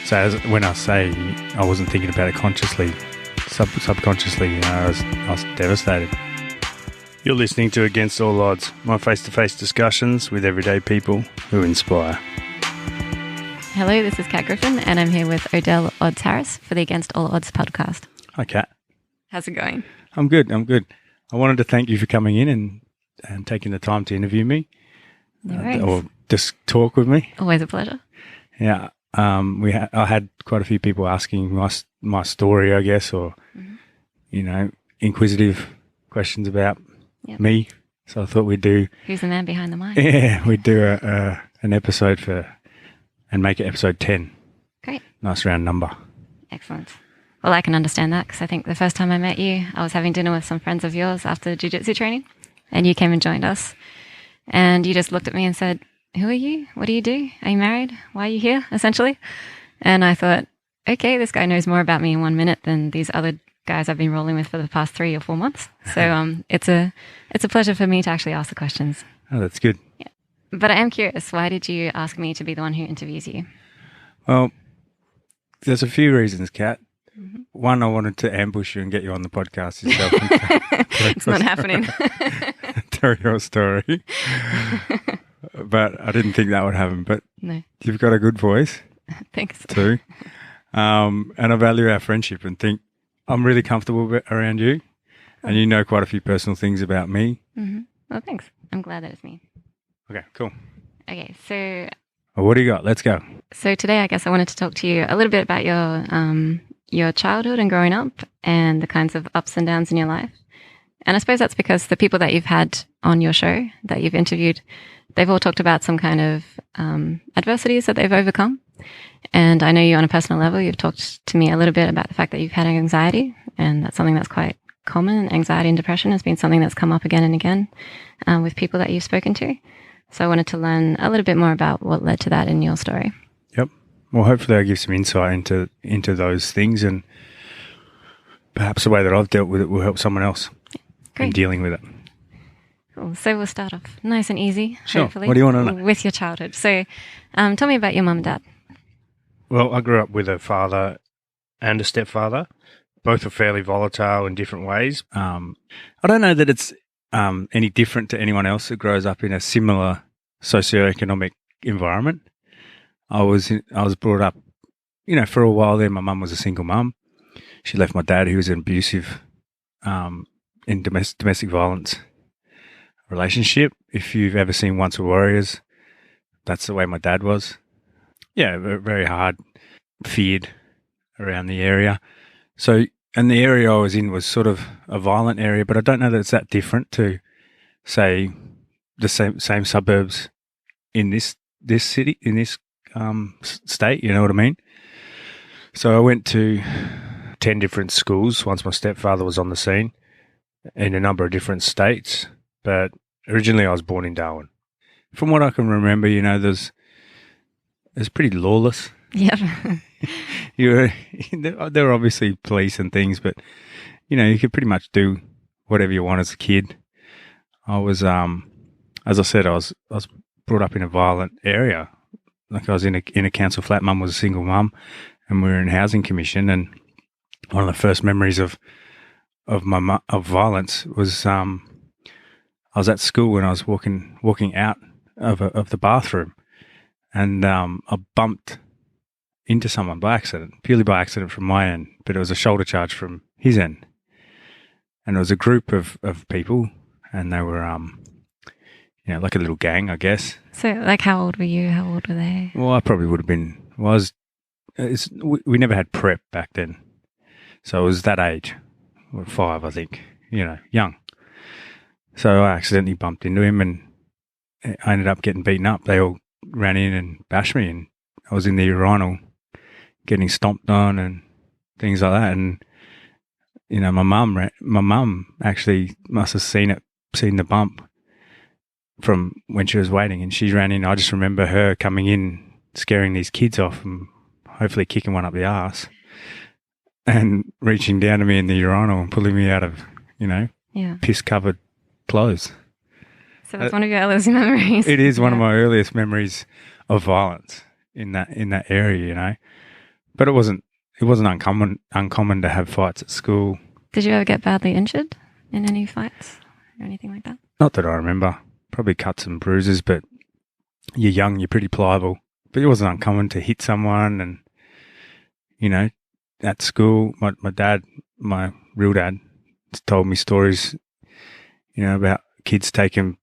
So when I say I wasn't thinking about it consciously, subconsciously, I was devastated. You're listening to Against All Odds, my face-to-face discussions with everyday people who inspire. Hello, this is Kat Griffin, and I'm here with Odell Harris for the Against All Odds podcast. Hi, Kat. How's it going? I'm good. I wanted to thank you for coming in and taking the time to interview me. No worries. Or just talk with me. Always a pleasure. Yeah. I had quite a few people asking my story, I guess, or, inquisitive questions about me. So I thought we'd do... Who's the man behind the mic? Yeah, we'd do an episode and make it episode 10. Great. Nice round number. Excellent. Well, I can understand that because I think the first time I met you, I was having dinner with some friends of yours after jiu-jitsu training, and you came and joined us. And you just looked at me and said, "Who are you? What do you do? Are you married? Why are you here?" essentially. And I thought, okay, this guy knows more about me in 1 minute than these other guys I've been rolling with for the past 3 or 4 months. So it's a pleasure for me to actually ask the questions. Oh, that's good. Yeah. But I am curious, why did you ask me to be the one who interviews you? Well, there's a few reasons, Kat. Mm-hmm. One, I wanted to ambush you and get you on the podcast yourself. It's not happening. Tell your story. But I didn't think that would happen. But No. You've got a good voice. Thanks. Too. And I value our friendship and think I'm really comfortable around you. And you know quite a few personal things about me. Mm-hmm. Well, thanks. I'm glad that it's me. Okay, cool. Okay, so Well, what do you got? Let's go. So today, I guess I wanted to talk to you a little bit about your childhood and growing up and the kinds of ups and downs in your life. And I suppose that's because the people that you've had on your show that you've interviewed, they've all talked about some kind of adversities that they've overcome. And I know you on a personal level, you've talked to me a little bit about the fact that you've had anxiety, and that's something that's quite common. Anxiety and depression has been something that's come up again and again with people that you've spoken to. So I wanted to learn a little bit more about what led to that in your story. Yep. Well, hopefully I'll give some insight into those things, and perhaps the way that I've dealt with it will help someone else in dealing with it. Cool. So we'll start off nice and easy, Sure. hopefully. What do you want to know? With your childhood. So tell me about your mum and dad. Well, I grew up with a father and a stepfather. Both are fairly volatile in different ways. I don't know that it's any different to anyone else that grows up in a similar socioeconomic environment. I was brought up, for a while there. My mum was a single mum. She left my dad, who was an abusive, in domestic violence relationship. If you've ever seen Once Were Warriors, that's the way my dad was. Yeah, very hard, feared around the area. So, and the area I was in was sort of a violent area, but I don't know that it's that different to, say, the same suburbs in this city, in this state, you know what I mean? So I went to 10 different schools once my stepfather was on the scene in a number of different states, but originally I was born in Darwin. From what I can remember, it's pretty lawless. Yeah. There were obviously police and things, but, you could pretty much do whatever you want as a kid. I was, as I said, I was brought up in a violent area. Like I was in a council flat. Mum was a single mum, and we were in housing commission. And one of the first memories of violence was I was at school and I was walking out of the bathroom, and I bumped into someone by accident, purely by accident from my end, but it was a shoulder charge from his end. And it was a group of people, and they were, like a little gang, I guess. So, like, how old were you? How old were they? Well, I probably would have been, we never had prep back then. So it was that age, 5, I think, young. So I accidentally bumped into him, and I ended up getting beaten up. They all ran in and bashed me, and I was in the urinal getting stomped on and things like that. And, my mum actually must have seen the bump from when she was waiting, and she ran in. I just remember her coming in, scaring these kids off and hopefully kicking one up the arse, and reaching down to me in the urinal and pulling me out of, piss-covered clothes. So that's one of your earliest memories. It is one of my earliest memories of violence in that area, But it wasn't uncommon to have fights at school. Did you ever get badly injured in any fights or anything like that? Not that I remember. Probably cuts and bruises, but you're young, you're pretty pliable. But it wasn't uncommon to hit someone. And, you know, at school, my dad, my real dad, told me stories, you know, about kids taking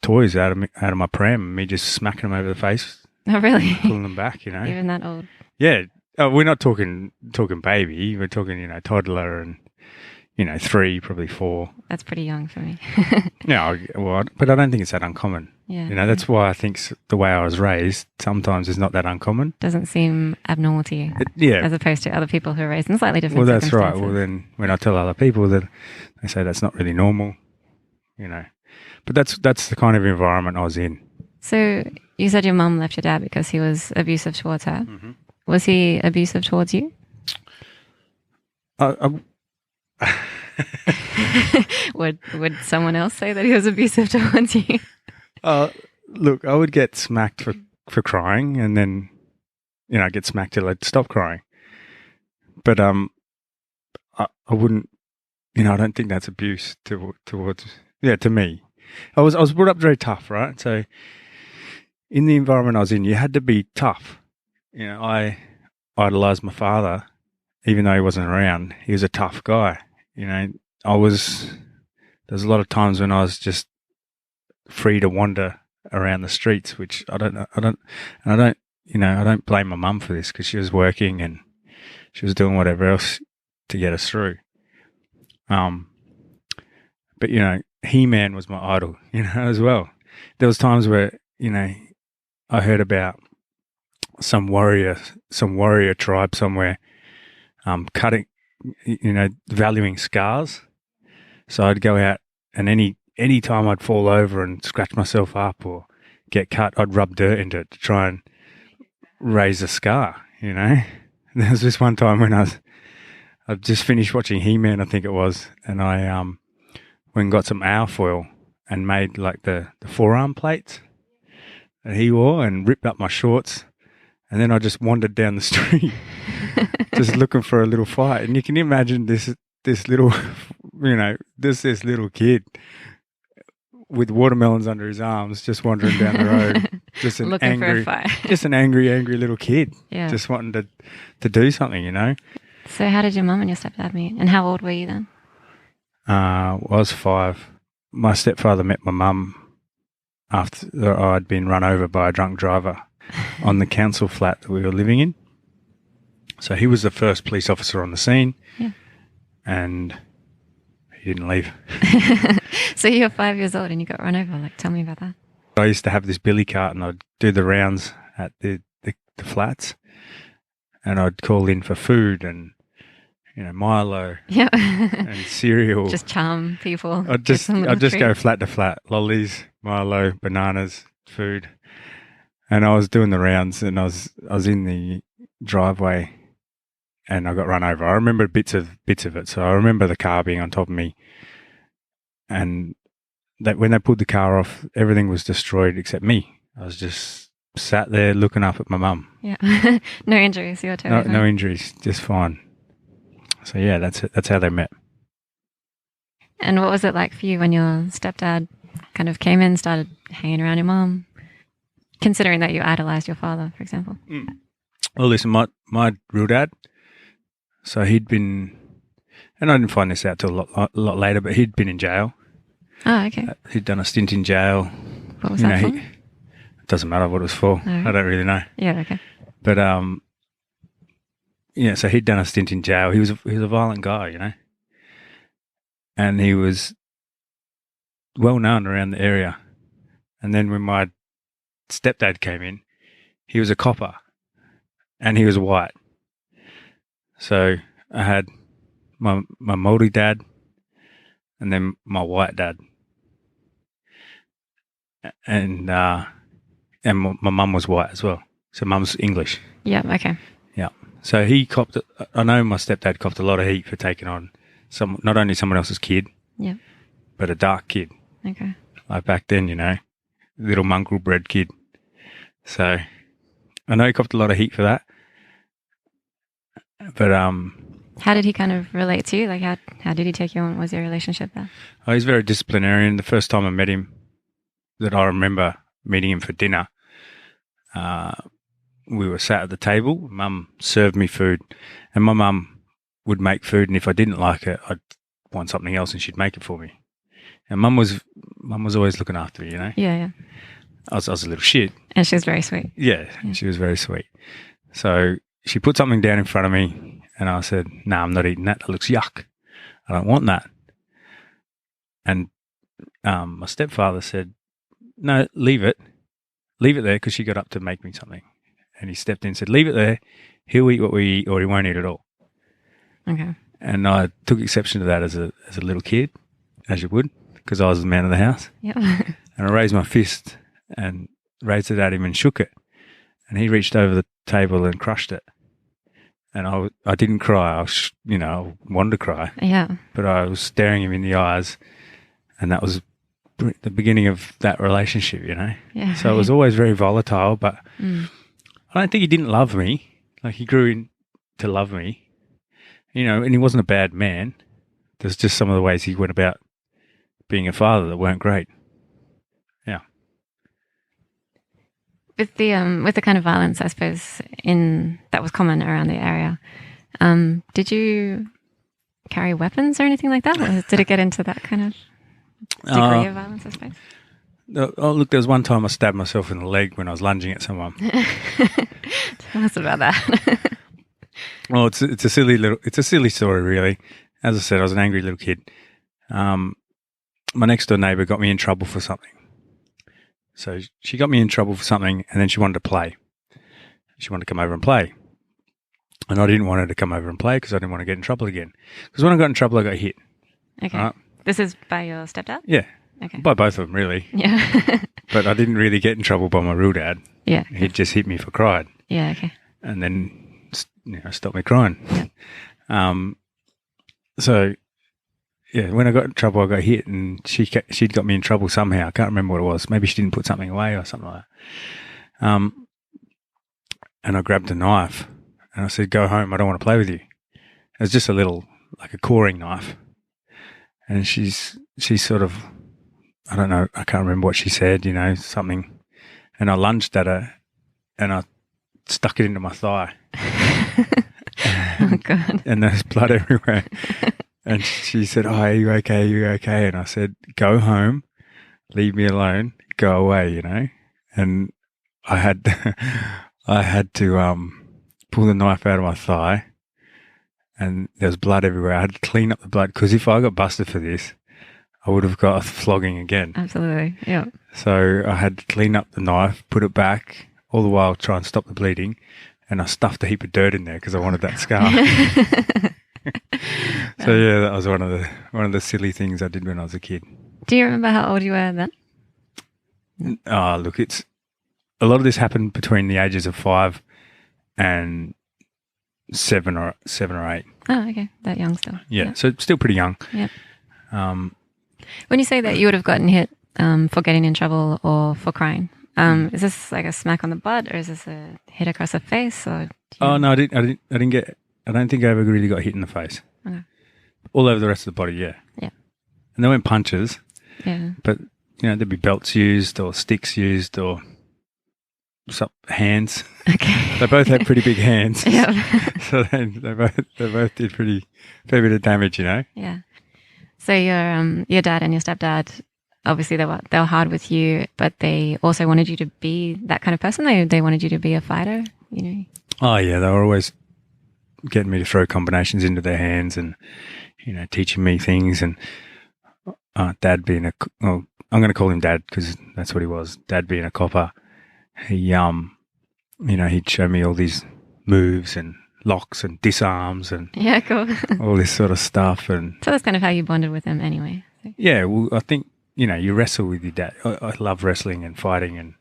toys out of my pram and me just smacking them over the face. Oh, really? Pulling them back, you know. Even that old? Yeah. We're not talking baby. We're talking, you know, toddler and, you know, 3, probably 4. That's pretty young for me. Yeah, well, but I don't think it's that uncommon. Yeah. You know, that's why I think the way I was raised sometimes is not that uncommon. Doesn't seem abnormal to you. Yeah. As opposed to other people who are raised in slightly different Well, that's right. circumstances. Well, then when I tell other people that, they say that's not really normal, you know. But that's the kind of environment I was in. So you said your mum left your dad because he was abusive towards her. Mm-hmm. Was he abusive towards you? Would someone else say that he was abusive towards you? Look, I would get smacked for crying, and then, you know, I'd get smacked till I'd stop crying. But I wouldn't, you know, I don't think that's abuse towards to me. I was brought up very tough, right? So in the environment I was in, you had to be tough. You know, I idolized my father, even though he wasn't around. He was a tough guy. You know, there's a lot of times when I was just free to wander around the streets, which I don't blame my mum for this because she was working and she was doing whatever else to get us through. But, you know, He-Man was my idol, you know, as well. There was times where, you know, I heard about some warrior tribe somewhere, cutting, you know, valuing scars. So I'd go out and any time I'd fall over and scratch myself up or get cut, I'd rub dirt into it to try and raise a scar, you know. There was this one time when I'd just finished watching He-Man, I think it was, and I went and got some alfoil and made like the forearm plates that he wore and ripped up my shorts. And then I just wandered down the street just looking for a little fight. And you can imagine this little, you know, this little kid with watermelons under his arms just wandering down the road. Just an looking for a fight. Just an angry little kid. Yeah. Just wanting to do something, you know. So how did your mum and your stepdad meet? And how old were you then? I was 5. My stepfather met my mum after I'd been run over by a drunk driver on the council flat that we were living in. So he was the first police officer on the scene. Yeah. And he didn't leave. So you're 5 years old and you got run over. Like, tell me about that. I used to have this billy cart and I'd do the rounds at the flats and I'd call in for food and, you know, Milo and cereal. Just charm people. I'd just go flat to flat. Lollies, Milo, bananas, food. And I was doing the rounds and I was in the driveway and I got run over. I remember bits of it. So I remember the car being on top of me and that when they pulled the car off, everything was destroyed except me. I was just sat there looking up at my mum. Yeah. No injuries. You're totally fine. No injuries, just fine. So yeah, that's it. That's how they met. And what was it like for you when your stepdad kind of came in, started hanging around your mum, considering that you idolized your father, for example? Well, listen, my real dad, so he'd been, and I didn't find this out till a lot later, but he'd been in jail. Oh, okay. He'd done a stint in jail. What was that for? It doesn't matter what it was for. Oh, right. I don't really know. Yeah, okay. But yeah, so he'd done a stint in jail. He was a violent guy, you know, and he was well known around the area. And then when my stepdad came in, he was a copper, and he was white. So I had my Māori dad, and then my white dad, and my mum was white as well. So mum's English. Yeah. Okay. Yeah. So he copped. I know my stepdad copped a lot of heat for taking on not only someone else's kid, Yeah. but a dark kid. Okay. Like back then, you know, little mongrel bred kid. So I know he copped a lot of heat for that. But How did he kind of relate to you? Like, how did he take you on? What was your relationship there? he's very disciplinarian. The first time I met him, that I remember meeting him for dinner, we were sat at the table. Mum served me food, and my mum would make food, and if I didn't like it, I'd want something else, and she'd make it for me. And mum was always looking after me, you know. Yeah, yeah. I was a little shit. And she was very sweet. Yeah, she was very sweet. So she put something down in front of me, and I said, "No, I'm not eating that. That looks yuck. I don't want that." And my stepfather said, "No, leave it there," because she got up to make me something. And he stepped in and said, "Leave it there. He'll eat what we eat, or he won't eat at all." Okay. And I took exception to that as a little kid, as you would, because I was the man of the house. Yeah. And I raised my fist and raised it at him and shook it. And he reached over the table and crushed it. And I didn't cry. I wanted to cry. Yeah. But I was staring him in the eyes, and that was the beginning of that relationship, you know. Yeah. So it was always very volatile, but I don't think he didn't love me. Like, he grew to love me, you know, and he wasn't a bad man. There's just some of the ways he went about being a father that weren't great. Yeah. With the kind of violence, I suppose, that was common around the area, did you carry weapons or anything like that? Or did it get into that kind of degree of violence, I suppose? Oh, look, there was one time I stabbed myself in the leg when I was lunging at someone. Tell us about that. Well, it's a silly story, really. As I said, I was an angry little kid. My next door neighbour got me in trouble for something. So she got me in trouble for something, and then she wanted to play. She wanted to come over and play. And I didn't want her to come over and play because I didn't want to get in trouble again. Because when I got in trouble, I got hit. Okay. Right? This is by your stepdad? Yeah. Okay. By both of them, really. Yeah. But I didn't really get in trouble by my real dad. Yeah. He'd just hit me for crying. Yeah, okay. And then, stopped me crying. Yeah. So, yeah, when I got in trouble, I got hit, and she'd got me in trouble somehow. I can't remember what it was. Maybe she didn't put something away or something like that. And I grabbed a knife, and I said, "Go home. I don't want to play with you." It was just a little, like a coring knife. And she sort of, I don't know, I can't remember what she said, you know, something. And I lunged at her, and I stuck it into my thigh. Oh, God. And there's blood everywhere. And she said, "Oh, are you okay? Are you okay?" And I said, "Go home, leave me alone, go away," you know. And I had to pull the knife out of my thigh, and there was blood everywhere. I had to clean up the blood, because if I got busted for this, I would have got a flogging again. Absolutely, yeah. So I had to clean up the knife, put it back, all the while try and stop the bleeding, and I stuffed a heap of dirt in there because I wanted that scar. So yeah, that was one of the silly things I did when I was a kid. Do you remember how old you were then? Look, it's a lot of this happened between the ages of 5 and 7 or 8. Oh, okay, that young still. Yeah, so still pretty young. Yeah. When you say that you would have gotten hit for getting in trouble or for crying, is this like a smack on the butt, or is this a hit across the face? Or No, I didn't get. I don't think I ever really got hit in the face. Okay. All over the rest of the body, yeah. Yeah. And there weren't punches. Yeah. But there'd be belts used or sticks used or some hands. Okay. They both had pretty big hands. Yeah. So they both did fair bit of damage, you know. Yeah. So your dad and your stepdad, obviously they were hard with you, but they also wanted you to be that kind of person. They wanted you to be a fighter, you know. Oh yeah, they were always getting me to throw combinations into their hands, and teaching me things. And Dad being I'm going to call him Dad because that's what he was. Dad being a copper, he he'd show me all these moves and locks and disarms and yeah, cool. all this sort of stuff. And so that's kind of how you bonded with him anyway. So. Yeah, well, I think you wrestle with your dad. I love wrestling and fighting, and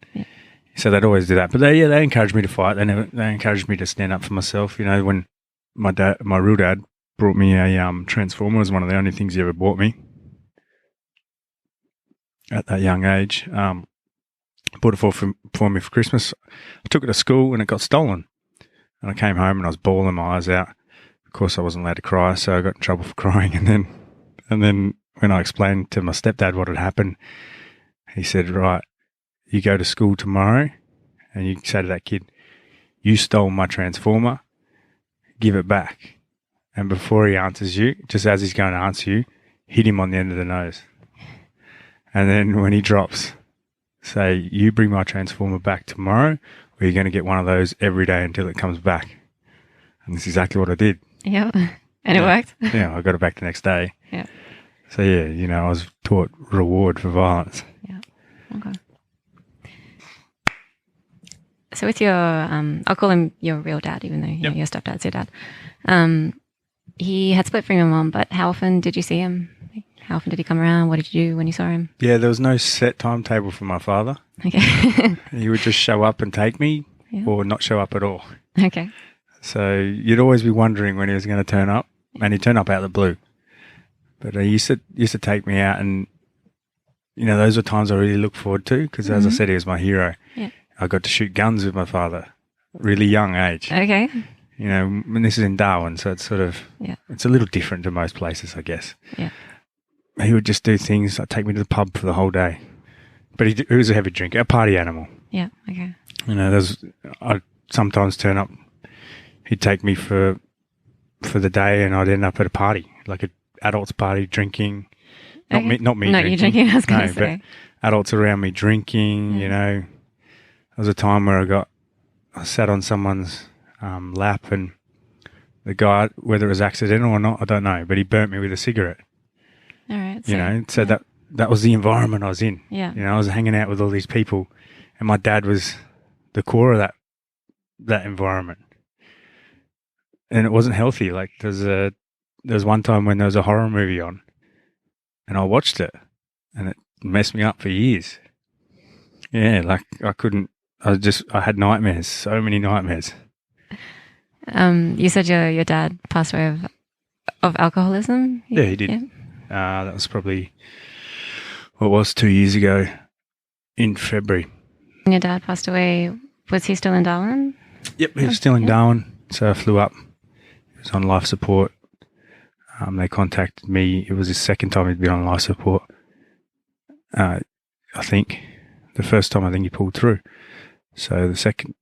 so they'd always do that. But they encouraged me to fight. They encouraged me to stand up for myself. When my real dad brought me a transformer, it was one of the only things he ever bought me at that young age. Bought it for me for Christmas. I took it to school and it got stolen. And I came home and I was bawling my eyes out. course, I wasn't allowed to cry, so I got in trouble for crying. And then when I explained to my stepdad what had happened, he said, right, you go to school tomorrow and you say to that kid, you stole my transformer, give it back. And before he answers you, just as he's going to answer you, hit him on the end of the nose. And then when he drops, say, you bring my transformer back tomorrow, or you're going to get one of those every day until it comes back. And that's exactly what I did. Yeah. And it worked? Yeah, I got it back the next day. Yeah. So, yeah, I was taught reward for violence. Yeah. Okay. So with your, I'll call him your real dad, even though your stepdad's your dad. He had split from your mom, but how often did you see him? How often did he come around? What did you do when you saw him? Yeah, there was no set timetable for my father. Okay. He would just show up and take me or not show up at all. Okay. So you'd always be wondering when he was going to turn up, and he'd turn up out of the blue. But he used to take me out, and, those were times I really looked forward to because, as I said, he was my hero. Yeah. I got to shoot guns with my father, really young age. Okay. And this is in Darwin, so it's sort of, it's a little different to most places, I guess. Yeah. He would just do things like take me to the pub for the whole day. But he was a heavy drinker, a party animal. Yeah, okay. I'd sometimes turn up, he'd take me for the day, and I'd end up at a party, like an adults party, drinking. Okay. Not me Not drinking. you drinking, I was going to say. But adults around me drinking, There was a time where I sat on someone's lap, and the guy, whether it was accidental or not, I don't know, but he burnt me with a cigarette. All right. So that was the environment I was in. Yeah. I was hanging out with all these people, and my dad was the core of that environment. And it wasn't healthy. Like there was one time when there was a horror movie on, and I watched it, and it messed me up for years. Yeah, like I had nightmares, so many nightmares. You said your dad passed away of alcoholism? Yeah, he did. Yeah. That was probably, 2 years ago in February. When your dad passed away, was he still in Darwin? Yep, he was still in Darwin, so I flew up. He was on life support. They contacted me. It was his second time he'd been on life support. I think the first time I think he pulled through. So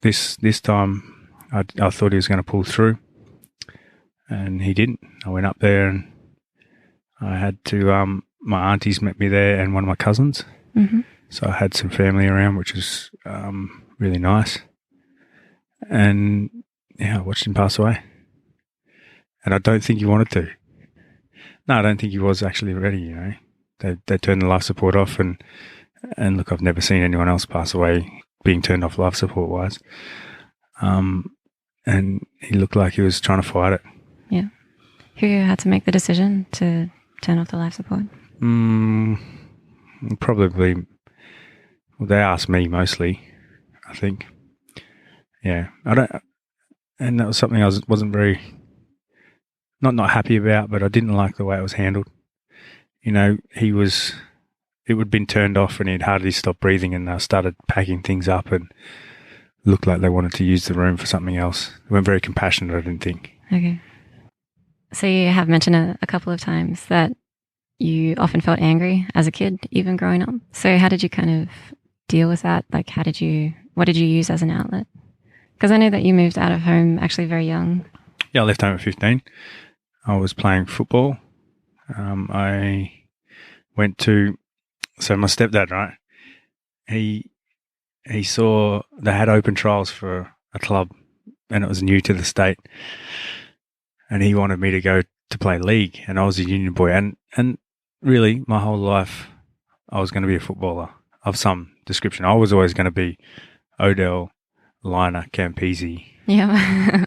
this time I thought he was going to pull through, and he didn't. I went up there, and I had to. My aunties met me there, and one of my cousins. Mm-hmm. So I had some family around, which was really nice. And I watched him pass away. And I don't think he wanted to. No, I don't think he was actually ready. They turned the life support off, and look, I've never seen anyone else pass away being turned off life support wise. And he looked like he was trying to fight it. Yeah. Who had to make the decision to turn off the life support? Probably. Well, they asked me mostly, I think. Yeah, and that was something I wasn't very not happy about, but I didn't like the way it was handled. It would have been turned off, and he'd hardly stopped breathing, and they started packing things up, and looked like they wanted to use the room for something else. They weren't very compassionate, I didn't think. Okay. So you have mentioned a couple of times that you often felt angry as a kid, even growing up. So how did you kind of deal with that? Like, what did you use as an outlet? Because I know that you moved out of home actually very young. Yeah, I left home at 15. I was playing football. I went to, so my stepdad, right? He saw they had open trials for a club, and it was new to the state. And he wanted me to go to play league, and I was a union boy. And really, my whole life, I was going to be a footballer of some description. I was always going to be Odell, Liner, Campese. Yeah.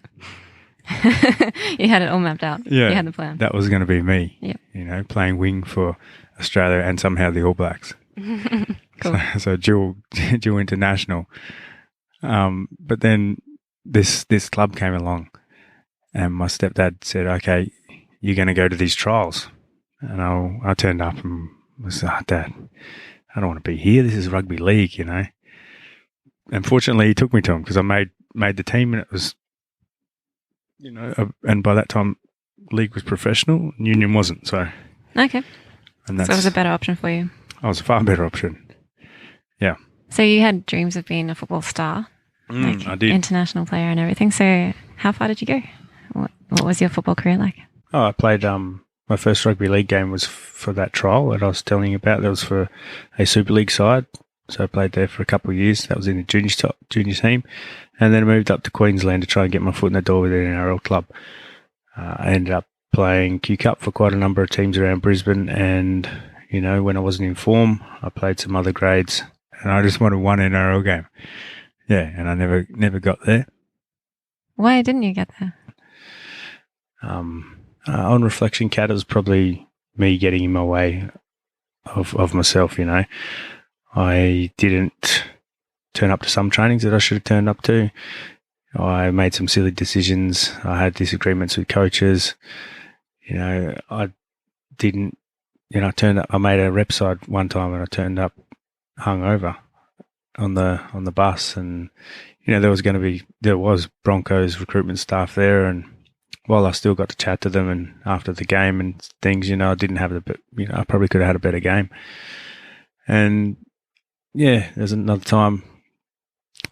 You had it all mapped out. Yeah. You had the plan. That was going to be me. Yeah. Playing wing for Australia and somehow the All Blacks. Cool. So dual international. But then this club came along, and my stepdad said, okay, you're going to go to these trials. And I turned up and was like, Dad, I don't want to be here. This is rugby league, And fortunately, he took me to him because I made the team, and it was, and by that time league was professional, union wasn't. So Okay. and So it was a better option for you. I was a far better option. Yeah. So you had dreams of being a football star, I did. international player and everything. So how far did you go? What was your football career like? Oh, I played. My first rugby league game was for that trial that I was telling you about. That was for a Super League side. So I played there for a couple of years. That was in the junior team. And then I moved up to Queensland to try and get my foot in the door with an NRL club. I ended up playing Q Cup for quite a number of teams around Brisbane. And, you know, when I wasn't in form, I played some other grades. And I just wanted one NRL game. Yeah, and I never got there. Why didn't you get there? On reflection, Kat, it was probably me getting in my way of myself, you know. I didn't turn up to some trainings that I should have turned up to. I made some silly decisions. I had disagreements with coaches. You know, I didn't, you know, I made a rep side one time and I turned up hungover on the bus, and, you know, there was Broncos recruitment staff there, and while I still got to chat to them and after the game and things, you know, I didn't have I probably could have had a better game. And yeah, there's another time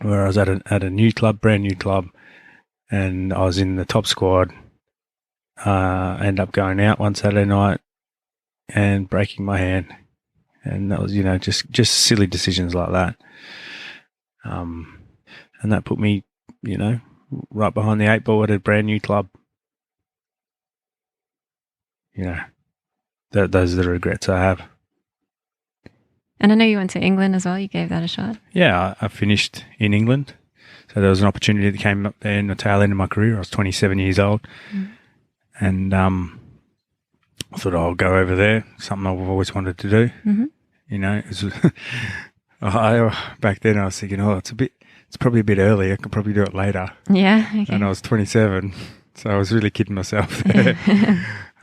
where I was at a new club, brand new club, and I was in the top squad. Ended up going out one Saturday night and breaking my hand, and that was, you know, just silly decisions like that. And that put me, you know, right behind the eight ball at a brand new club. You know, those are the regrets I have. And I know you went to England as well. You gave that a shot. Yeah, I finished in England. So there was an opportunity that came up there in the tail end of my career. I was 27 years old. Mm. And I thought I'll go over there, something I've always wanted to do. Mm-hmm. You know, back then I was thinking, it's probably a bit early. I could probably do it later. Yeah. Okay. And I was 27. So I was really kidding myself there.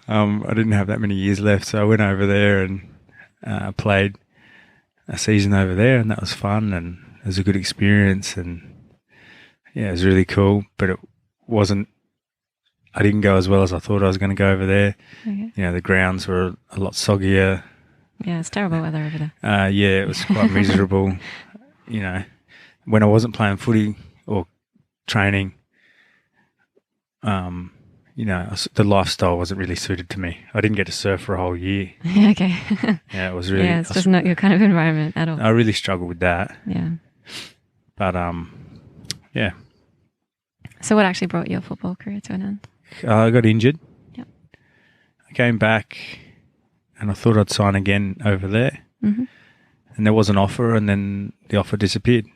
I didn't have that many years left. So I went over there and played a season over there, and that was fun, and it was a good experience, and yeah, it was really cool, but I didn't go as well as I thought I was going to go over there. Okay. You know, the grounds were a lot soggier. Yeah, it's terrible weather over there. Yeah, it was quite miserable. You know, when I wasn't playing footy or training, you know, the lifestyle wasn't really suited to me. I didn't get to surf for a whole year. Okay. Yeah, it was really... Yeah, it's just not your kind of environment at all. I really struggled with that. Yeah. But, yeah. So what actually brought your football career to an end? I got injured. Yep. I came back and I thought I'd sign again over there. Mm-hmm. And there was an offer, and then the offer disappeared.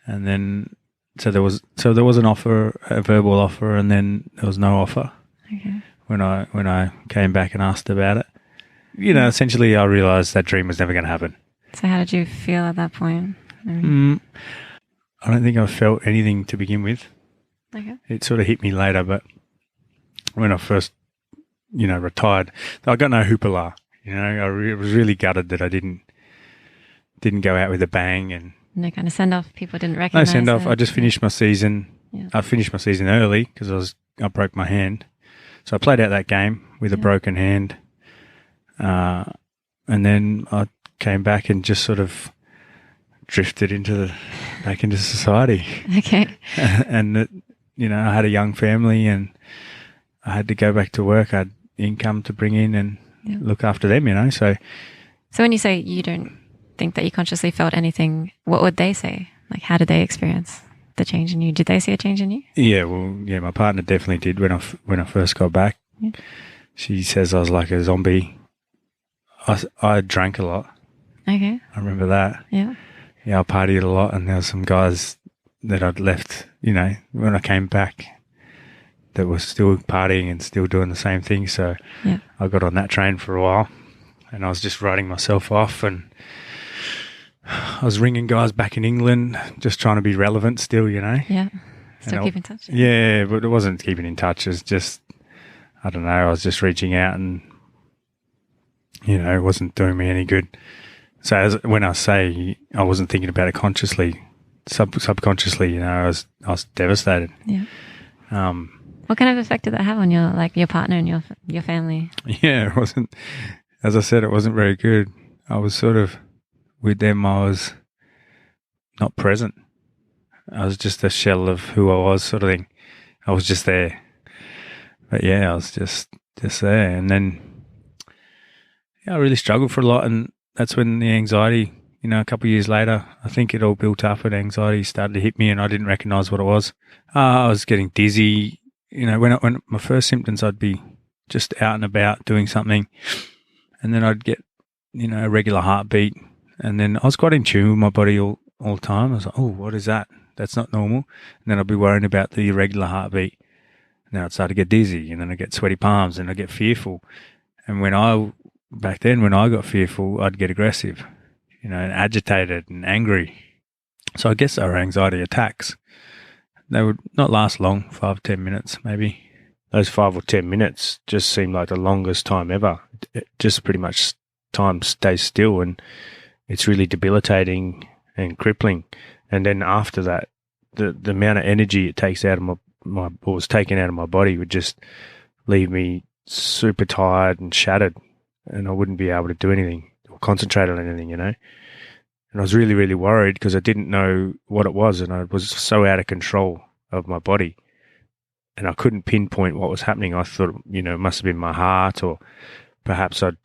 And then... So there was an offer, a verbal offer, and then there was no offer. Okay. When I came back and asked about it, you know, essentially I realised that dream was never going to happen. So how did you feel at that point? I don't think I felt anything to begin with. Okay. It sort of hit me later, but when I first, you know, retired, I got no hoopla. You know, I was really gutted that I didn't go out with a bang and. No kind of send-off. People didn't recognise. No send-off. I just finished my season. Yeah. I finished my season early because I broke my hand. So I played out that game with a broken hand. And then I came back and just sort of drifted back into society. Okay. And, you know, I had a young family and I had to go back to work. I had income to bring in and look after them, you know. So when you say you don't think that you consciously felt anything, what would they say? Like, how did they experience the change in you? Did they see a change in you? Yeah, well, yeah, my partner definitely did when I first got back. Yeah. She says I was like a zombie. I drank a lot. Okay. I remember that. Yeah. Yeah, I partied a lot, and there were some guys that I'd left, you know, when I came back that were still partying and still doing the same thing. So I got on that train for a while, and I was just writing myself off, and I was ringing guys back in England, just trying to be relevant still, you know. Yeah. Still keep in touch. Yeah, but it wasn't keeping in touch. It was just, I don't know, I was just reaching out and, you know, it wasn't doing me any good. So when I say I wasn't thinking about it consciously, subconsciously, you know, I was devastated. Yeah. What kind of effect did that have on your partner and your family? Yeah, it wasn't, as I said, it wasn't very good. I was sort of, with them, I was not present. I was just a shell of who I was, sort of thing. I was just there. But yeah, I was just there. And then I really struggled for a lot. And that's when the anxiety, a couple of years later, I think it all built up and anxiety started to hit me and I didn't recognize what it was. I was getting dizzy. When my first symptoms, I'd be just out and about doing something. And then I'd get, a regular heartbeat. And then I was quite in tune with my body all the time. I was like, oh, what is that? That's not normal. And then I'd be worrying about the irregular heartbeat. And then I'd start to get dizzy, and then I'd get sweaty palms, and I'd get fearful. And back then, when I got fearful, I'd get aggressive, and agitated and angry. So I guess they were anxiety attacks. They would not last long, 5 or 10 minutes maybe. Those 5 or 10 minutes just seemed like the longest time ever. It just pretty much time stays still, and it's really debilitating and crippling. And then after that, the amount of energy it takes out of was taken out of my body would just leave me super tired and shattered, and I wouldn't be able to do anything or concentrate on anything, And I was really, really worried because I didn't know what it was, and I was so out of control of my body, and I couldn't pinpoint what was happening. I thought, it must have been my heart, or perhaps I'd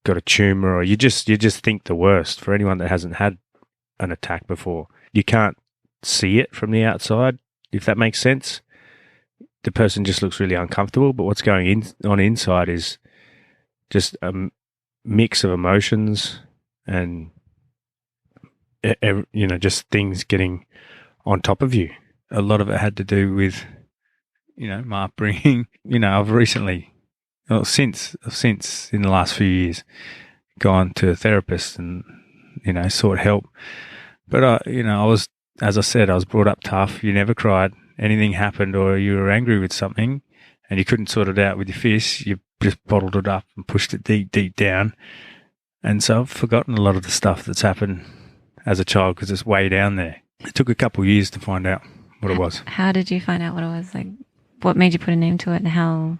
got a tumor, or you just think the worst. For anyone that hasn't had an attack before, you can't see it from the outside, if that makes sense. The person just looks really uncomfortable, but what's going on inside is just a mix of emotions and, just things getting on top of you. A lot of it had to do with, my upbringing. I've recently, since in the last few years, gone to a therapist and, sought help. But, I was, as I said, I was brought up tough. You never cried. Anything happened or you were angry with something and you couldn't sort it out with your fists, you just bottled it up and pushed it deep, deep down. And so I've forgotten a lot of the stuff that's happened as a child because it's way down there. It took a couple of years to find out what it was. How did you find out what it was? Like, what made you put a name to it, and how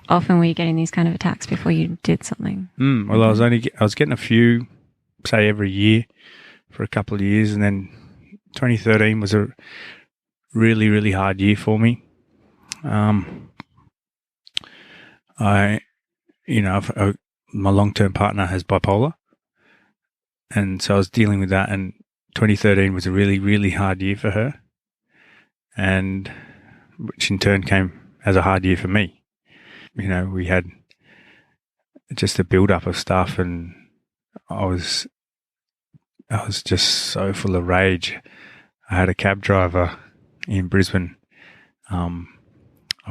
often were you getting these kind of attacks before you did something? Well, I was getting a few, say, every year for a couple of years, and then 2013 was a really, really hard year for me. My long-term partner has bipolar, and so I was dealing with that, and 2013 was a really, really hard year for her, and which in turn came as a hard year for me. We had just a build-up of stuff, and I was just so full of rage. I had a cab driver in Brisbane. I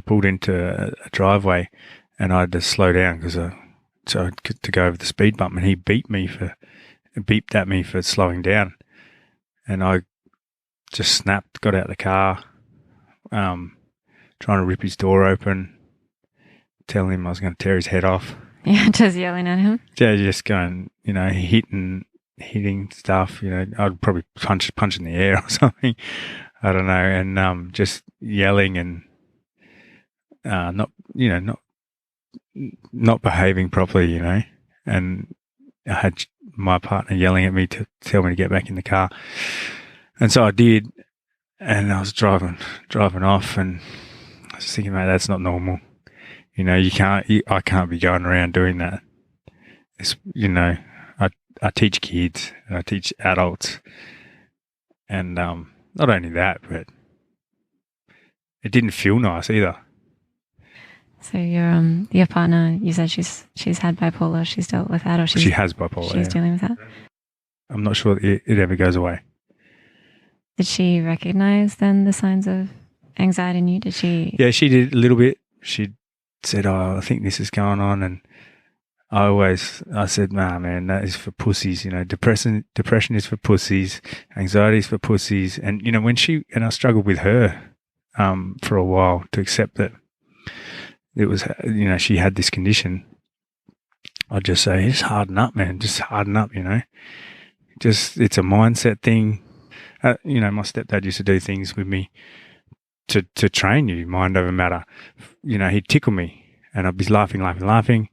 pulled into a driveway and I had to slow down to go over the speed bump, and he beeped at me for slowing down, and I just snapped, got out of the car, trying to rip his door open, telling him I was going to tear his head off. Yeah, just yelling at him. Yeah, just going, hitting stuff. I'd probably punch in the air or something. I don't know, and just yelling and not behaving properly, and I had my partner yelling at me to tell me to get back in the car, and so I did, and I was driving off, and I was thinking, mate, that's not normal. I can't be going around doing that. It's, I teach kids and I teach adults, and not only that, but it didn't feel nice either. So your partner, you said she's had bipolar. She's dealt with that, or she has bipolar. She's dealing with that. I'm not sure it ever goes away. Did she recognize then the signs of anxiety in you? Did she? Yeah, she did a little bit. She said, "Oh, I think this is going on," and I said, "Nah, man, that is for pussies. Depression is for pussies. Anxiety is for pussies." And I struggled with her for a while to accept that it was, she had this condition. I'd just say, just harden up, man. Just harden up, Just, it's a mindset thing. My stepdad used to do things with me to train you, mind over matter. He'd tickle me and I'd be laughing. And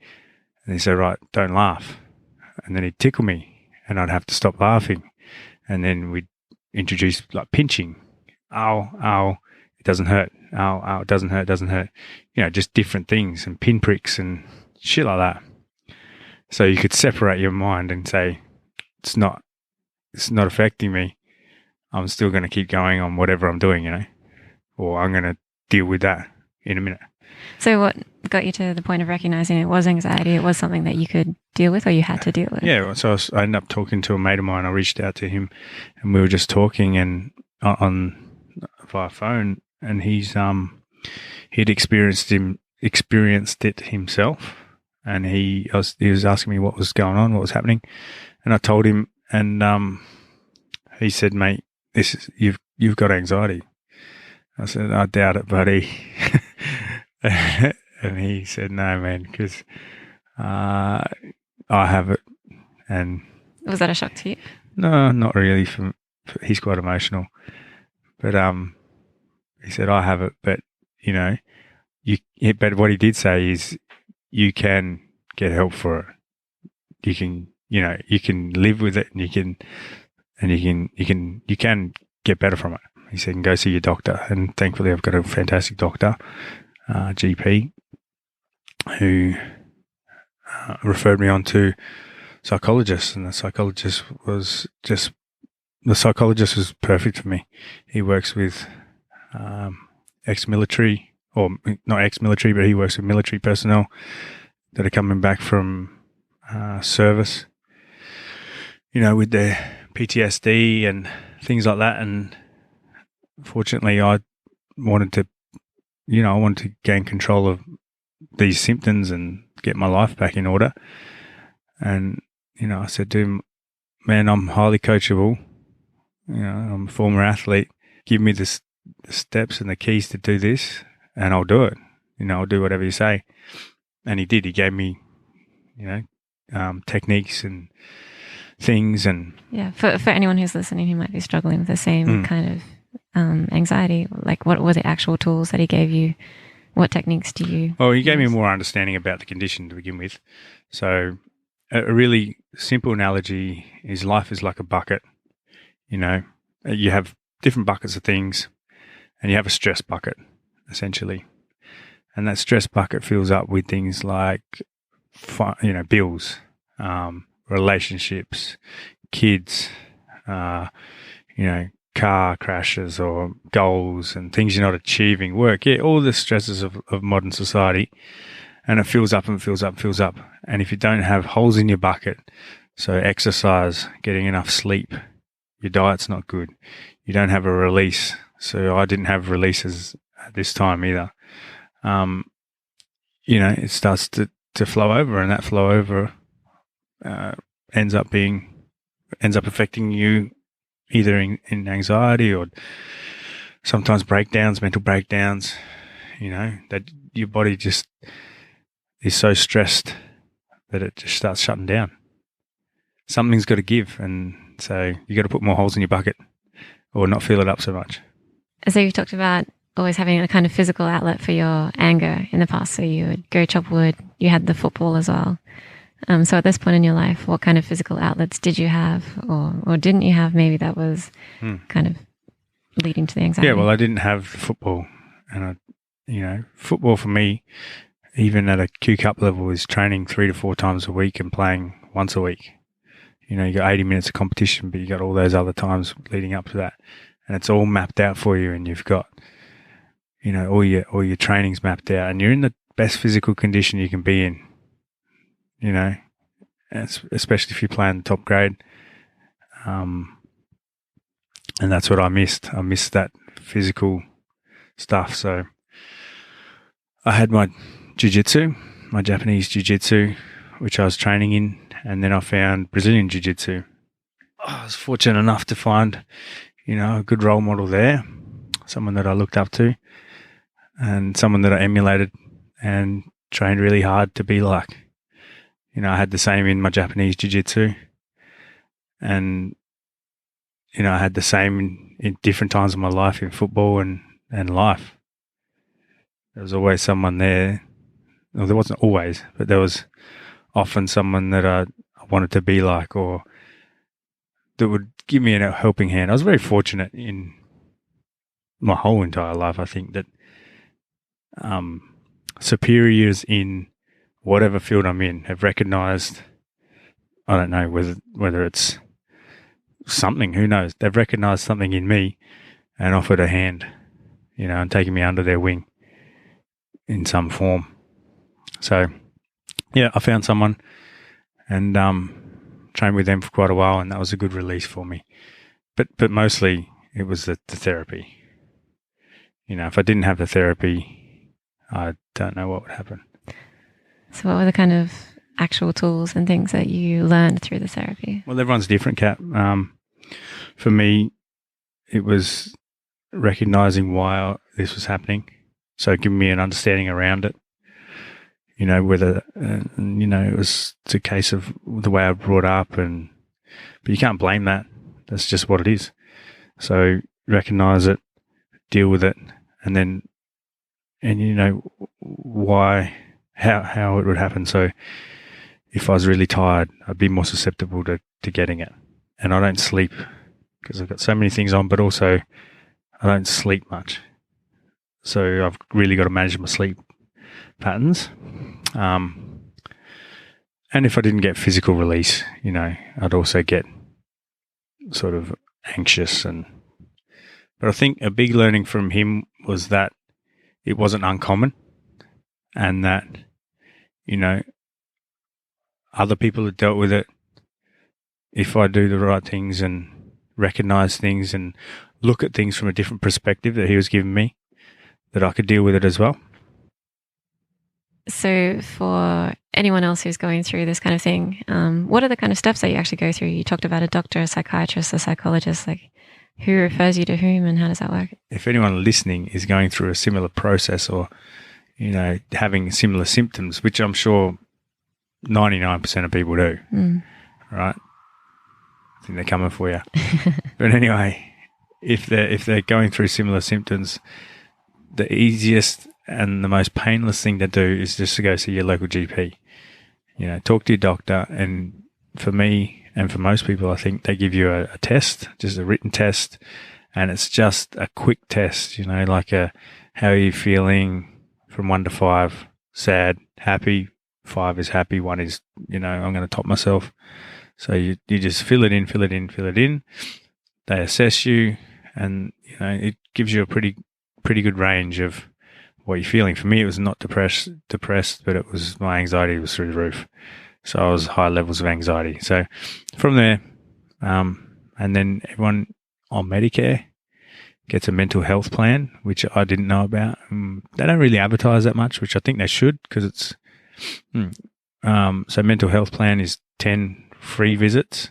he'd say, right, don't laugh. And then he'd tickle me and I'd have to stop laughing. And then we'd introduce like pinching. Ow, ow, it doesn't hurt. Ow, ow, it doesn't hurt. Just different things and pinpricks and shit like that. So you could separate your mind and say, it's not affecting me. I'm still going to keep going on whatever I'm doing, or I'm going to deal with that in a minute. So what got you to the point of recognizing it was anxiety? It was something that you could deal with or you had to deal with? Yeah. So I ended up talking to a mate of mine. I reached out to him and we were just talking and via phone, and he'd experienced it himself, and he was asking me what was going on, what was happening, and I told him, and he said, mate, you've got anxiety. I said, I doubt it, buddy. And he said, no, man, because I have it. And was that a shock to you? No, not really. He's quite emotional, but he said, I have it, but but what he did say is, you can get help for it. You can live with it, and you can get better from it. He said, go see your doctor. And thankfully I've got a fantastic doctor, GP, who referred me on to psychologist, and the psychologist was perfect for me. He works with ex-military, or not ex-military, but he works with military personnel that are coming back from service, with their PTSD and things like that. And fortunately, I wanted to gain control of these symptoms and get my life back in order. And, I said to him, man, I'm highly coachable. I'm a former athlete. Give me the steps and the keys to do this, and I'll do it. I'll do whatever you say. And he did. He gave me, techniques and things. And yeah, for anyone who's listening who might be struggling with the same kind of anxiety, like what were the actual tools that he gave you? What techniques do you Well, he gave me more understanding about the condition to begin with. So a really simple analogy is life is like a bucket. You have different buckets of things, and you have a stress bucket, essentially. And that stress bucket fills up with things like, bills, relationships, kids, car crashes or goals and things you're not achieving, work, all the stresses of modern society. And it fills up and fills up and fills up. And if you don't have holes in your bucket, so exercise, getting enough sleep, your diet's not good, you don't have a release. So I didn't have releases at this time either. It starts to flow over, and that flow over ends up affecting you either in anxiety or sometimes mental breakdowns, that your body just is so stressed that it just starts shutting down. Something's got to give, and so you got to put more holes in your bucket or not fill it up so much. So you talked about always having a kind of physical outlet for your anger in the past. So you would go chop wood, you had the football as well. So at this point in your life, what kind of physical outlets did you have or didn't you have? Maybe that was kind of leading to the anxiety. Yeah, well, I didn't have football. And, football for me, even at a Q Cup level, is training 3 to 4 times a week and playing once a week. You got 80 minutes of competition, but you got all those other times leading up to that. And it's all mapped out for you, and you've got, all your training's mapped out, and you're in the best physical condition you can be in. Especially if you're playing top grade. And that's what I missed. I missed that physical stuff. So I had my jiu-jitsu, my Japanese jiu-jitsu, which I was training in, and then I found Brazilian jiu-jitsu. I was fortunate enough to find, a good role model there, someone that I looked up to and someone that I emulated and trained really hard to be like. I had the same in my Japanese jiu-jitsu, and, I had the same in different times of my life in football and and life. There was always someone there. Well, there wasn't always, but there was often someone that I wanted to be like, or that would give me a helping hand. I was very fortunate in my whole entire life. I think that superiors in whatever field I'm in have recognised, I don't know whether it's something, who knows, they've recognised something in me and offered a hand, and taken me under their wing in some form. So, yeah, I found someone and trained with them for quite a while, and that was a good release for me. But mostly it was the therapy. If I didn't have the therapy, I don't know what would happen. So what were the kind of actual tools and things that you learned through the therapy? Well, everyone's different, Kat. For me, it was recognising why this was happening. So giving me an understanding around it. Whether, it was a case of the way I was brought up, but you can't blame that. That's just what it is. So recognise it, deal with it, and why, how it would happen. So if I was really tired, I'd be more susceptible to getting it. And I don't sleep because I've got so many things on, but also I don't sleep much. So I've really got to manage my sleep patterns. And if I didn't get physical release, I'd also get sort of anxious. But I think a big learning from him was that it wasn't uncommon, and that, other people had dealt with it. If I do the right things and recognize things and look at things from a different perspective that he was giving me, that I could deal with it as well. So for anyone else who's going through this kind of thing, what are the kind of steps that you actually go through? You talked about a doctor, a psychiatrist, a psychologist. Like, who refers you to whom, and how does that work? If anyone listening is going through a similar process, or, having similar symptoms, which I'm sure 99% of people do, right? I think they're coming for you. But anyway, if they're going through similar symptoms, the easiest and the most painless thing to do is just to go see your local GP. Talk to your doctor. And for me, and for most people, I think they give you a test, just a written test, and it's just a quick test, like how are you feeling from 1 to 5, sad, happy. 5 is happy, 1 is, I'm going to top myself. So you just fill it in. They assess you, and, it gives you a pretty good range of what you're feeling. For me, it was not depressed, but it was, my anxiety was through the roof. So I was high levels of anxiety. So from there, and then everyone on Medicare gets a mental health plan, which I didn't know about. They don't really advertise that much, which I think they should, because it's, so mental health plan is 10 free visits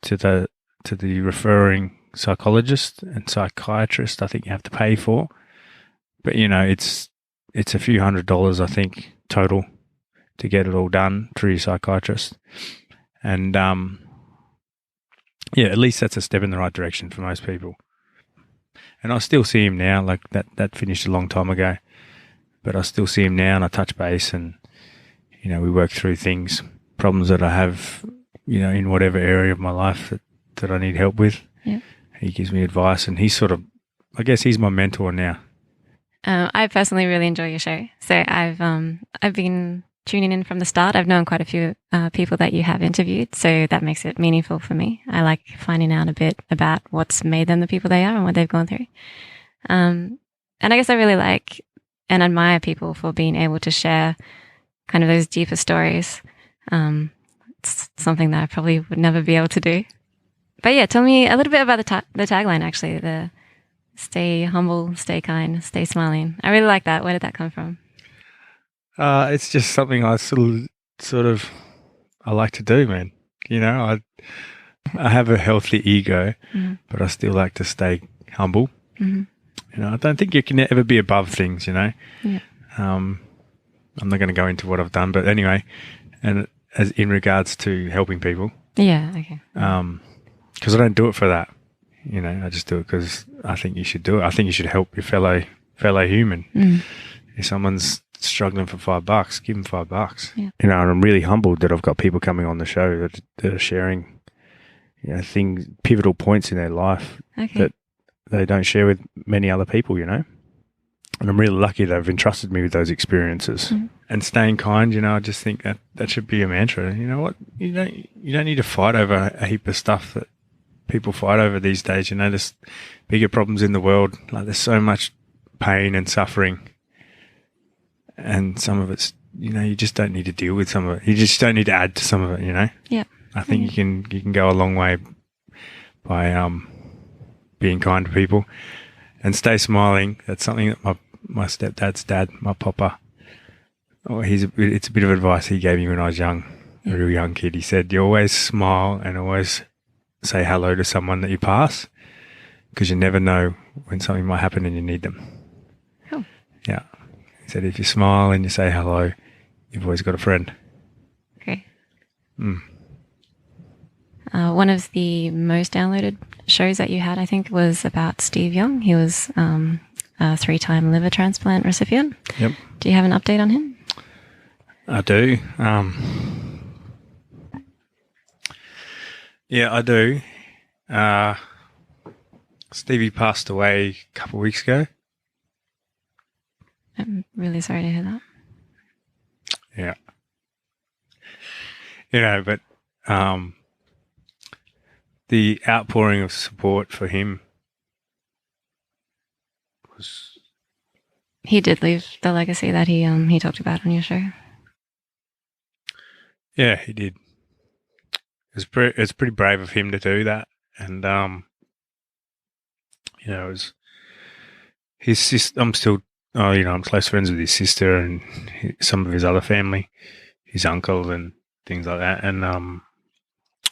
to the referring psychologist and psychiatrist. I think you have to pay for, but it's a few $100s, I think, total to get it all done through your psychiatrist. And at least that's a step in the right direction for most people. And I still see him now. Like that finished a long time ago, but I still see him now, and I touch base, and we work through things, problems that I have, in whatever area of my life that I need help with. Yeah. He gives me advice, and he's sort of, I guess he's my mentor now. I personally really enjoy your show. So I've been tuning in from the start. I've known quite a few people that you have interviewed, so that makes it meaningful for me. I like finding out a bit about what's made them the people they are and what they've gone through. And I guess I really like and admire people for being able to share kind of those deeper stories. It's something that I probably would never be able to do. But yeah, tell me a little bit about the tagline, actually, the stay humble, stay kind, stay smiling. I really like that. Where did that come from? It's just something I sort of I like to do, man. I have a healthy ego, but I still like to stay humble. Mm-hmm. I don't think you can ever be above things, Yeah. I'm not going to go into what I've done, but anyway, and as in regards to helping people. Yeah, okay. Because I don't do it for that. I just do it because I think you should do it. I think you should help your fellow human. If someone's struggling for $5, give them $5. Yeah. And I'm really humbled that I've got people coming on the show that are sharing, things, pivotal points in their life that they don't share with many other people, And I'm really lucky they've entrusted me with those experiences. And staying kind, I just think that should be a mantra. You know what? You don't need to fight over a heap of stuff that people fight over these days. There's bigger problems in the world. Like, there's so much pain and suffering. And some of it's, you just don't need to deal with some of it. You just don't need to add to some of it, Yeah. I think you can go a long way by being kind to people and stay smiling. That's something that my stepdad's dad, my papa, it's a bit of advice he gave me when I was young, a real young kid. He said, you always smile and always say hello to someone that you pass, because you never know when something might happen and you need them. Cool. Yeah. He said, if you smile and you say hello, you've always got a friend. Okay. One of the most downloaded shows that you had, I think, was about Steve Young. He was a 3-time liver transplant recipient. Yep. Do you have an update on him? I do. Yeah, I do. Stevie passed away a couple of weeks ago. I'm really sorry to hear that. Yeah. But the outpouring of support for him was... He did leave the legacy that he talked about on your show. Yeah, he did. It's pretty brave of him to do that, and it was his sister. I'm close friends with his sister and some of his other family, his uncle and things like that, and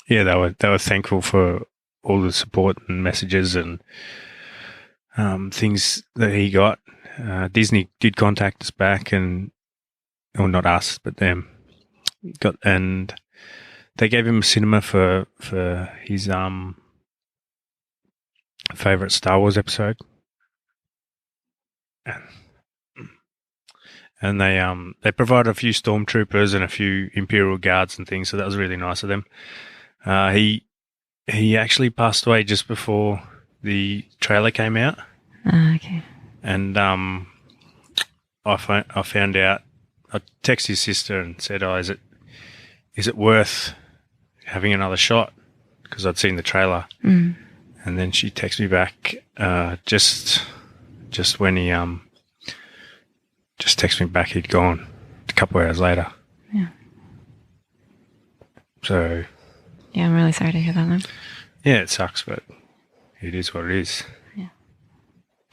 they were thankful for all the support and messages and things that he got. Disney did contact us back, or not us, but them. And they gave him a cinema for his favorite Star Wars episode, and they provided a few stormtroopers and a few Imperial guards and things. So that was really nice of them. He actually passed away just before the trailer came out. Okay. And I found out. I texted his sister and said, is it worth having another shot? Because I'd seen the trailer. And then she texted me back just when he just texted me back he'd gone a couple of hours later. Yeah. So... Yeah, I'm really sorry to hear that, man. Yeah, it sucks, but it is what it is. Yeah.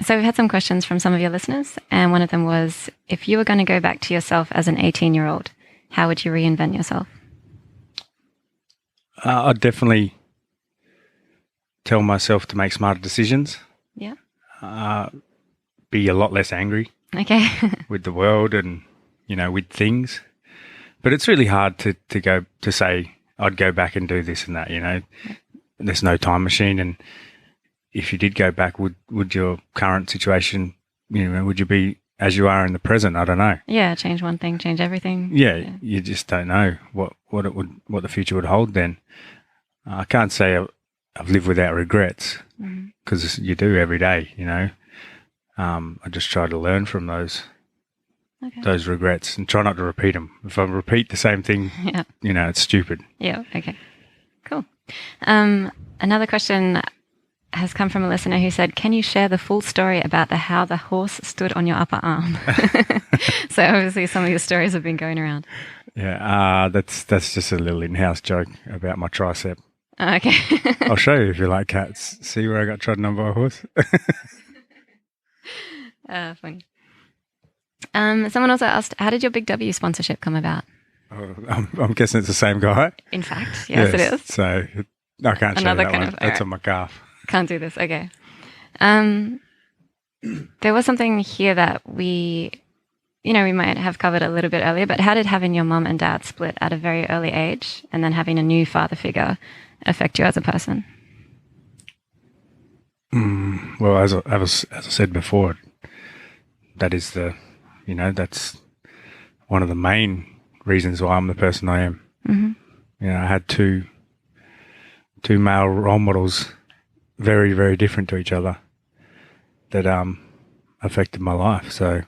So we've had some questions from some of your listeners, and one of them was, if you were going to go back to yourself as an 18-year-old, how would you reinvent yourself? I'd definitely tell myself to make smarter decisions. Yeah. Be a lot less angry. Okay. With the world and, with things. But it's really hard to say, I'd go back and do this and that, There's no time machine. And if you did go back, would your current situation, would you be as you are in the present? I don't know. Yeah, change one thing, change everything. Yeah. You just don't know what the future would hold then. I can't say I've lived without regrets, because you do every day, I just try to learn from those regrets and try not to repeat them. If I repeat the same thing, it's stupid. Yeah. Okay. Cool. Another question has come from a listener who said, can you share the full story about how the horse stood on your upper arm? So obviously some of your stories have been going around. Yeah. That's just a little in-house joke about my tricep. Okay. I'll show you if you like cats. See where I got trodden on by a horse? Funny. Someone also asked, how did your Big W sponsorship come about? Oh, I'm guessing it's the same guy. In fact, yes, it is. So I can't show you that one. That's on my calf. Can't do this. Okay. There was something here that we might have covered a little bit earlier, but how did having your mum and dad split at a very early age and then having a new father figure affect you as a person? Well, as I said before, that is that's one of the main reasons why I'm the person I am. Mm-hmm. I had two male role models, very, very different to each other, that affected my life. So,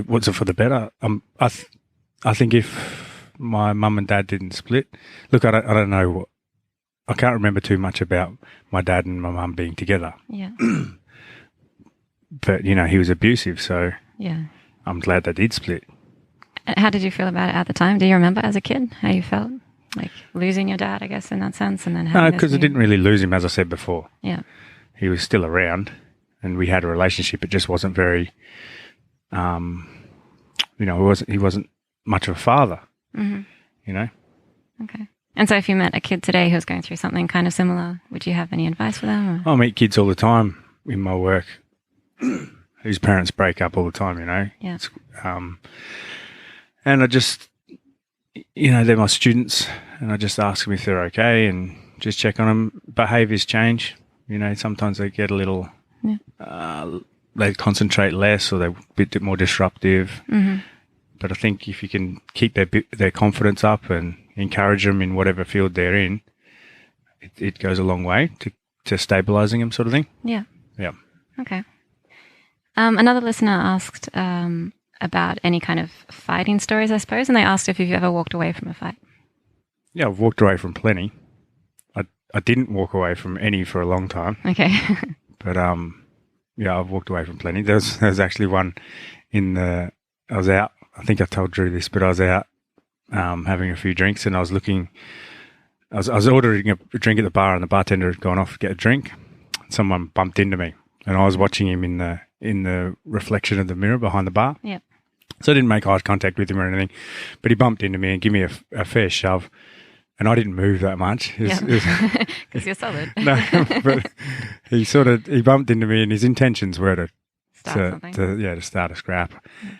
what's it for the better? I think if my mum and dad didn't split, look, I don't know I can't remember too much about my dad and my mum being together. Yeah. But, he was abusive, so Yeah. I'm glad they did split. How did you feel about it at the time? Do you remember as a kid how you felt? Like losing your dad, I guess, in that sense, and then having No, because I didn't really lose him, as I said before. Yeah. He was still around, and we had a relationship. It just wasn't very, he wasn't much of a father, Okay. And so if you met a kid today who was going through something kind of similar, would you have any advice for them? Or? I meet kids all the time in my work whose parents break up all the time, Yeah. And I just, they're my students, and I just ask them if they're okay and just check on them. Behaviours change. Sometimes they get a little, they concentrate less, or they're a bit more disruptive. Mm-hmm. But I think if you can keep their confidence up and encourage them in whatever field they're in, it goes a long way to stabilising them, sort of thing. Yeah. Yeah. Okay. Another listener asked about any kind of fighting stories, I suppose, and they asked if you've ever walked away from a fight. Yeah, I've walked away from plenty. I didn't walk away from any for a long time. Okay. But I've walked away from plenty. There's actually one I was out. I think I told Drew this, but I was out having a few drinks, and I was ordering a drink at the bar, and the bartender had gone off to get a drink. Someone bumped into me, and I was watching him in the reflection of the mirror behind the bar. Yeah. So I didn't make eye contact with him or anything, but he bumped into me and gave me a fair shove, and I didn't move that much. Because you're solid. No, but he bumped into me, and his intentions were to start a scrap. Yeah.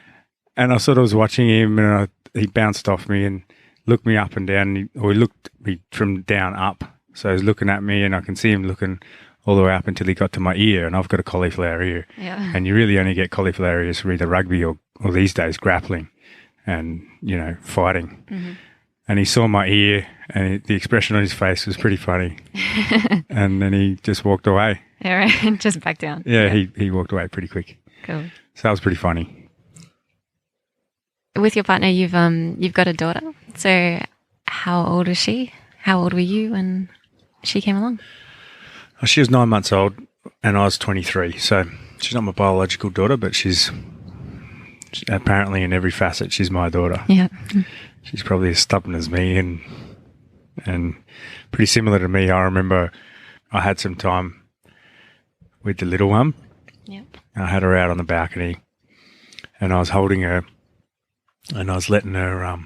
And I sort of was watching him, and he bounced off me and looked me up and down. He looked me from down up. So he was looking at me, and I can see him looking all the way up until he got to my ear, and I've got a cauliflower ear. Yeah. And you really only get cauliflower ears for either rugby or these days grappling and, fighting. Mm-hmm. And he saw my ear, and the expression on his face was pretty funny. And then he just walked away. Yeah, right. Just back down. Yeah, he walked away pretty quick. Cool. So that was pretty funny. With your partner, you've got a daughter. So how old is she? How old were you when she came along? She was 9 months old, and I was 23. So she's not my biological daughter, but she's apparently in every facet, she's my daughter. Yeah. She's probably as stubborn as me and pretty similar to me. I remember I had some time with the little one. Yep. I had her out on the balcony, and I was holding her, and I was letting her,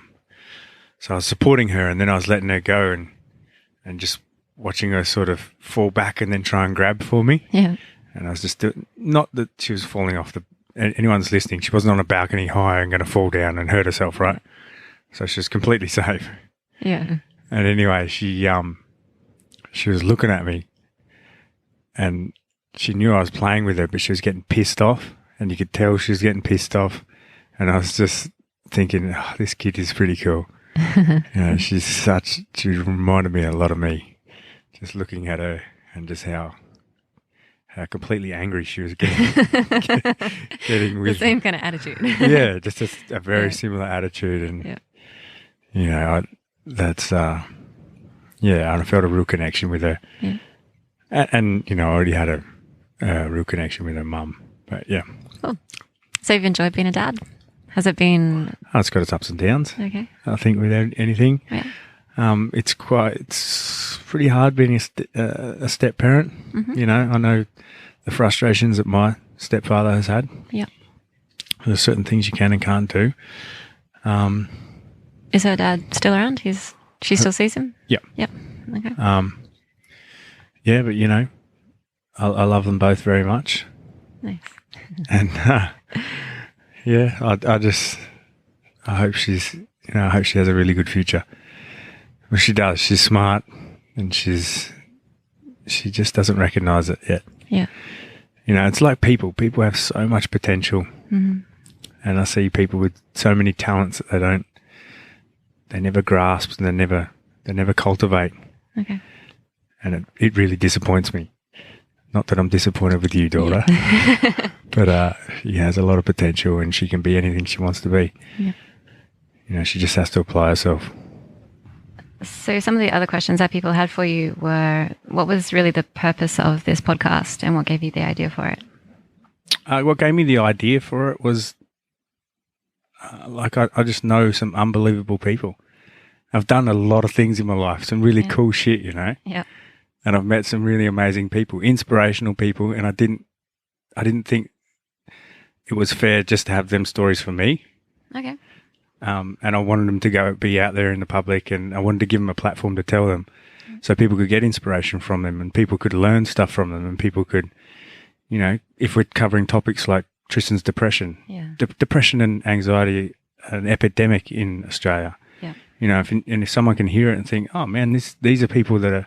so I was supporting her, and then I was letting her go and just watching her sort of fall back and then try and grab for me. Yeah. And I was just not that she was falling off anyone's listening. She wasn't on a balcony high and going to fall down and hurt herself, right? So she was completely safe. Yeah. And anyway, she was looking at me, and she knew I was playing with her, but she was getting pissed off, and you could tell she was getting pissed off. And I was just thinking, this kid is pretty cool. She reminded me a lot of me, just looking at her and just how completely angry she was getting with the same kind of attitude. Yeah, just a very similar attitude, and I felt a real connection with her. Yeah. And I already had a real connection with her mum. But yeah. Cool. So you've enjoyed being a dad? Has it been? Oh, it's got its ups and downs. Okay. I think with anything. Yeah. It's pretty hard being a step parent. Mm-hmm. I know the frustrations that my stepfather has had. Yeah. There's certain things you can and can't do. Is her dad still around? She still sees him? Yeah. Yep. Okay. Yeah, but I love them both very much. Nice. And I hope I hope she has a really good future. Well, she does. She's smart, and she's she just doesn't recognize it yet. Yeah. You know, it's like people. People have so much potential. Mm-hmm. And I see people with so many talents that they never grasp and they never cultivate. Okay. And it really disappoints me. Not that I'm disappointed with you, daughter, but she has a lot of potential and she can be anything she wants to be. Yeah. You know, she just has to apply herself. So some of the other questions that people had for you were, what was really the purpose of this podcast and what gave you the idea for it? What gave me the idea for it was, I just know some unbelievable people. I've done a lot of things in my life, some really cool shit, you know? Yeah. And I've met some really amazing people, inspirational people, and I didn't think it was fair just to have them stories for me. Okay. And I wanted them to be out there in the public, and I wanted to give them a platform to tell them so people could get inspiration from them and people could learn stuff from them and people could, you know, if we're covering topics like Tristan's depression, depression and anxiety, an epidemic in Australia. Yeah. You know, if someone can hear it and think, oh man, these are people that are,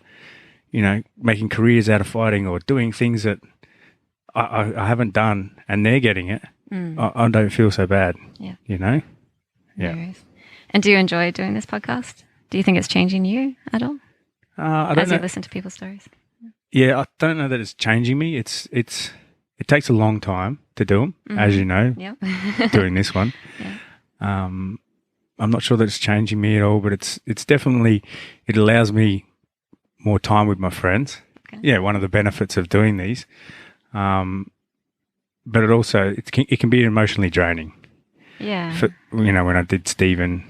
you know, making careers out of fighting or doing things that I haven't done and they're getting it, I don't feel so bad, you know? Yeah. No worries. And do you enjoy doing this podcast? Do you think it's changing you at all? I don't as know. you listen to people's stories? Yeah, I don't know that it's changing me. It takes a long time to do them, as you know, doing this one. Yeah. I'm not sure that it's changing me at all, but it's definitely, it allows me more time with my friends. Okay. Yeah, one of the benefits of doing these. But it also, it can be emotionally draining. Yeah. You know, when I did Stephen,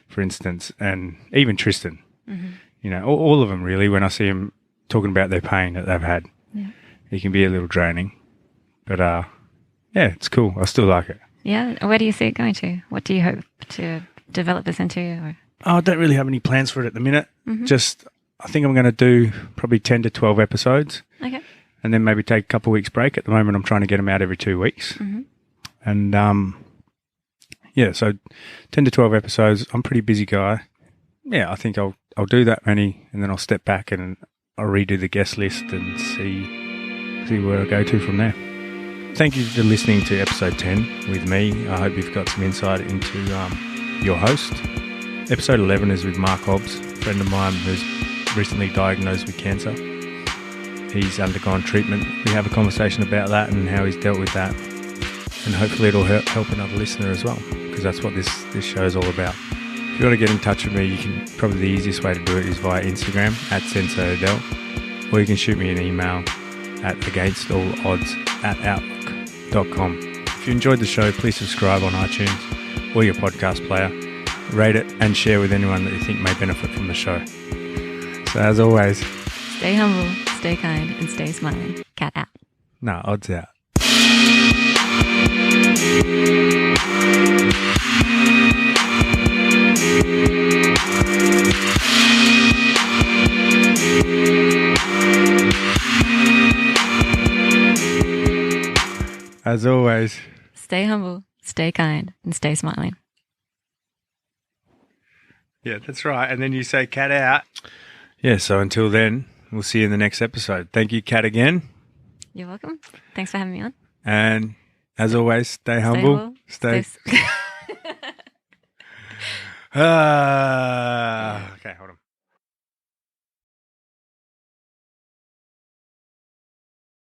for instance, and even Tristan, you know, all of them really, when I see them talking about their pain that they've had, it can be a little draining. But, yeah, it's cool. I still like it. Yeah. Where do you see it going to? What do you hope to develop this into? Or? Oh, I don't really have any plans for it at the minute. Just, I think I'm going to do probably 10 to 12 episodes. Okay. And then maybe take a couple of weeks break. At the moment, I'm trying to get them out every 2 weeks. And, yeah, so 10 to 12 episodes. I'm a pretty busy guy. Yeah, I think I'll do that many, and then I'll step back and I'll redo the guest list and see where I go to from there. Thank you for listening to episode 10 with me. I hope you've got some insight into your host. Episode 11 is with Mark Hobbs, a friend of mine who's recently diagnosed with cancer. He's undergone treatment. We have a conversation about that and how he's dealt with that. And hopefully it'll help another listener as well, because that's what this show is all about. If you want to get in touch with me, probably the easiest way to do it is via Instagram @SensoOdell, or you can shoot me an email at againstallods@outlook.com. If you enjoyed the show, please subscribe on iTunes or your podcast player. Rate it and share with anyone that you think may benefit from the show. So as always, stay humble, stay kind, and stay smiling. Cat out. No, odds out. As always, stay humble, stay kind, and stay smiling. Yeah, that's right. And then you say cat out. Yeah, so until then, we'll see you in the next episode. Thank you, Kat, again. You're welcome. Thanks for having me on. And as always, stay humble. Stay. Okay, hold on.